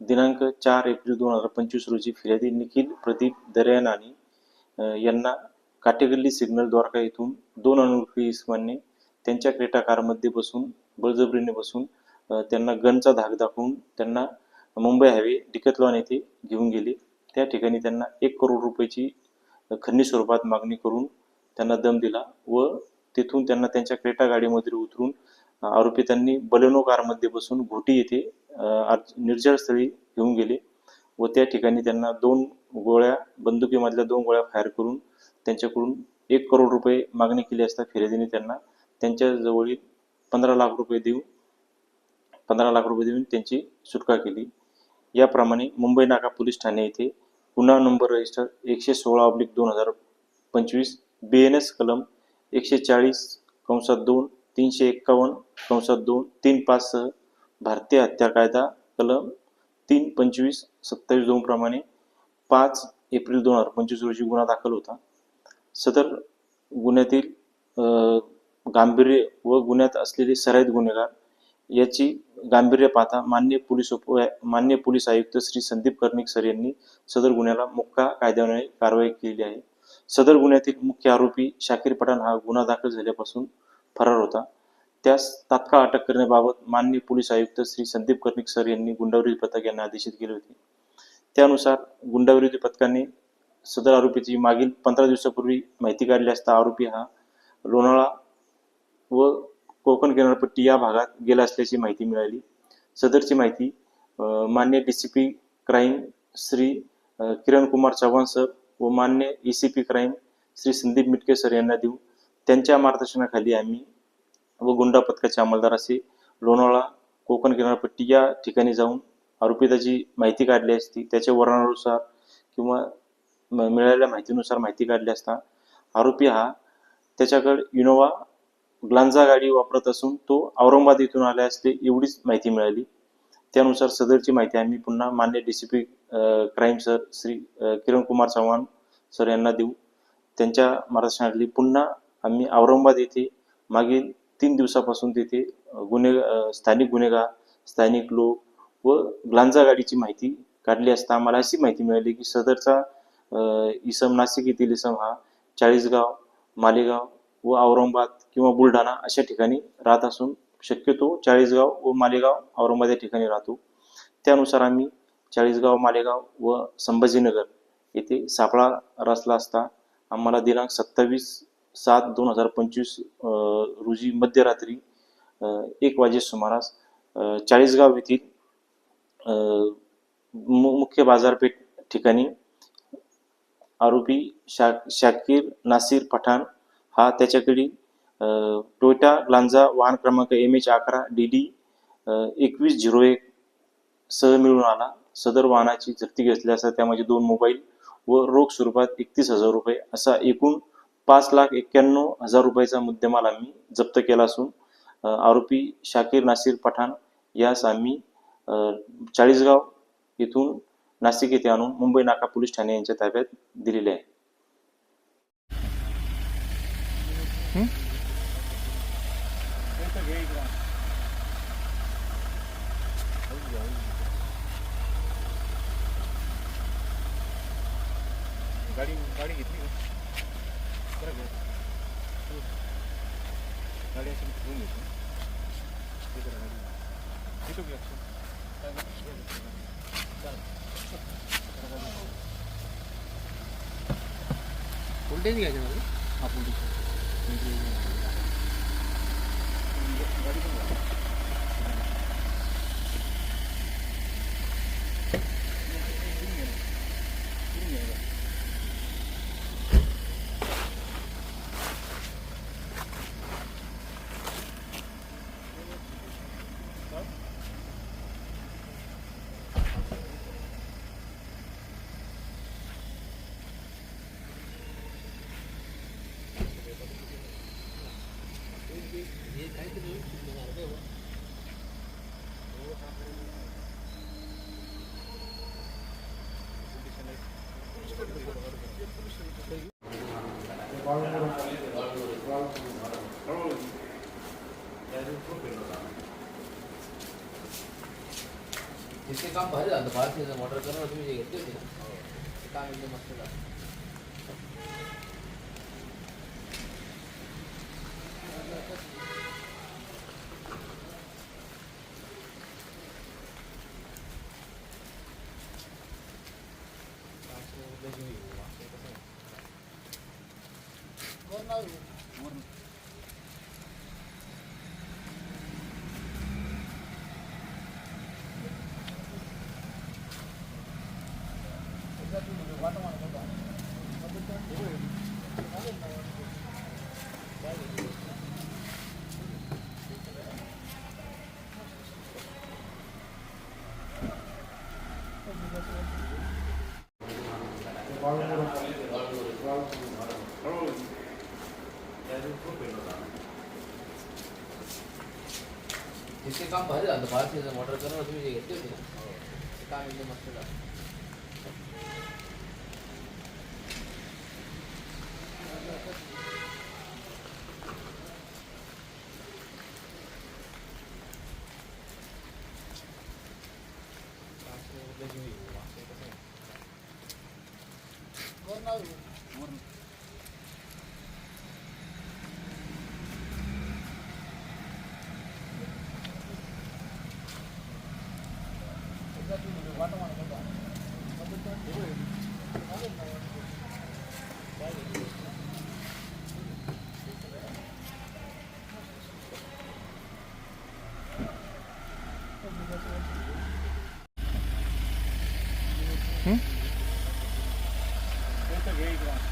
दिनांक 4 एप्रिल 2025 रोजी फिर्यादी निखिल प्रदीप दर्यानानी यांना काटेगल्ली सिग्नल द्वारका येथून 2 अनोळखी इसमांनी त्यांच्या क्रेटा कारमध्ये बळजबरीने बसून त्यांना गनचा धाक दाखवून त्यांना मुंबई हायवे डिकॅथलॉन येथे घेऊन गेले. त्या ठिकाणी त्यांना 1 करोड रुपयाची खंडणी स्वरूपात मागणी करून त्यांना दम दिला व तेथून त्यांना त्यांच्या क्रेटा गाडीमध्ये उतरून आरोपी त्यांनी बलेनो कारमध्ये बसून घोटी येथे निर्जन स्थळी घेऊन गेले व त्या ठिकाणी त्यांना बंदुकीमधल्या 2 गोळ्या फायर करून त्यांच्याकडून 1 करोड रुपये मागणी केली असता फिर्यादीने त्यांना त्यांच्या जवळील 15 लाख रुपये देऊन त्यांची सुटका केली. याप्रमाणे मुंबई नाका पोलीस ठाणे येथे गुन्हा नंबर रजिस्टर 116/2025 BNS कलम 140(2) 351(2) 35 सह भारतीय हत्या कायदा कलम 325(27)(2) प्रमाणे 5 एप्रिल 2025 रोजी गुन्हा दाखल होता. सदर गुन्ह्यातील गांभीर्य व गुन्ह्यात असलेले सराईत गुन्हेगार याची गांभीर्य पाहता माननीय पोलीस आयुक्त श्री संदीप कर्णिक सर यांनी सदर गुन्ह्याला मोक्का कायद्याने कारवाई केली आहे. सदर गुन्ह्यातील मुख्य आरोपी शाकीर पठाण हा गुन्हा दाखल झाल्यापासून फरार होता. त्यास तात्काळ अटक करण्याबाबत माननीय पोलीस आयुक्त श्री संदीप कर्णिक सर यांनी गुंडाविरोधी पथक यांना आदेशित केले होते. त्यानुसार गुंडाविरोधी पथकाने सदर आरोपीची मागील 15 दिवसापूर्वी माहिती काढली असता आरोपी हा लोणावळा व कोकण किनारपट्टी या भागात गेला असल्याची माहिती मिळाली. सदरची माहिती मान्य DCP crime Shri Kiran Kumar Chavan sir व मान्य ACP crime Shri Sandeep Mitke sir यांना देऊ त्यांच्या मार्गदर्शनाखाली आम्ही व गुंडा पथकाचे अंमलदार असे लोणावळा कोकण किनारपट्टी या ठिकाणी जाऊन आरोपीची माहिती काढली असती. त्याच्या वर्णनानुसार किंवा मिळालेल्या माहितीनुसार माहिती काढली असता आरोपी हा त्याच्याकडे इनोवा ग्लांजा गाडी वापरत असून तो औरंगाबाद येथून आले असते एवढीच माहिती मिळाली. त्यानुसार सदरची माहिती आम्ही पुन्हा मान्य DCP crime sir Shri Kiran Kumar Chavan sir यांना देऊ त्यांच्या मार्गदर्शनाखाली पुन्हा आम्ही औरंगाबाद येथे मागील 3 दिवसापासून तेथे स्थानिक गुन्हेगार स्थानिक लोक व ग्लांजा गाडीची माहिती काढली असता आम्हाला अशी माहिती मिळाली की सदरचा इसम नाशिक येथील इसम हा चाळीसगाव मालेगाव व औरंगाबाद किंवा बुलढाणा अशा ठिकाणी राहत असून शक्यतो चाळीसगाव व मालेगाव औरंगाबाद या ठिकाणी राहतो. त्यानुसार आम्ही चाळीसगाव मालेगाव व संभाजीनगर येथे सापळा रचला असता आम्हाला दिनांक 27/7/2025 रोजी मध्यरात्री 1 वाजेच्या सुमारास चाळीसगाव येथील मुख्य बाजारपेठ ठिकाणी आरोपी शाकीर नासिर पठाण हा त्याच्याकडील टोयोटा ग्लांजा वाहन क्रमांक MH11DD 2101 सह मिळून आला. सदर वाहनाची जप्ती घेतली असता त्यामध्ये 2 मोबाईल व रोख स्वरूपात 31,000 रुपये असा एकूण 5,91,000 रुपयाचा मुद्देमाल आम्ही जप्त केला असून आरोपी शाकीर नासिर पठाण यास आम्ही चाळीसगाव येथून नाशिक येथे आणून मुंबई नाका पोलीस ठाणे यांच्या ताब्यात दिलेले आहे. गाडी घेतली का गाडी अशी घेऊन घेतो व्होल्टेज घ्यायचं ना हा व्होल्टेज गाडी पण तिथे काम भारी झालं भारतीय मोटर करणं तुम्ही जे घेतले होते ना ते काम एकदम मस्त झालं. तिथे काम भारी झालं भारतीय मोटर करणं तुम्ही जे घेतले होते ना ते काम एकदम मस्त झालं. कसं आहे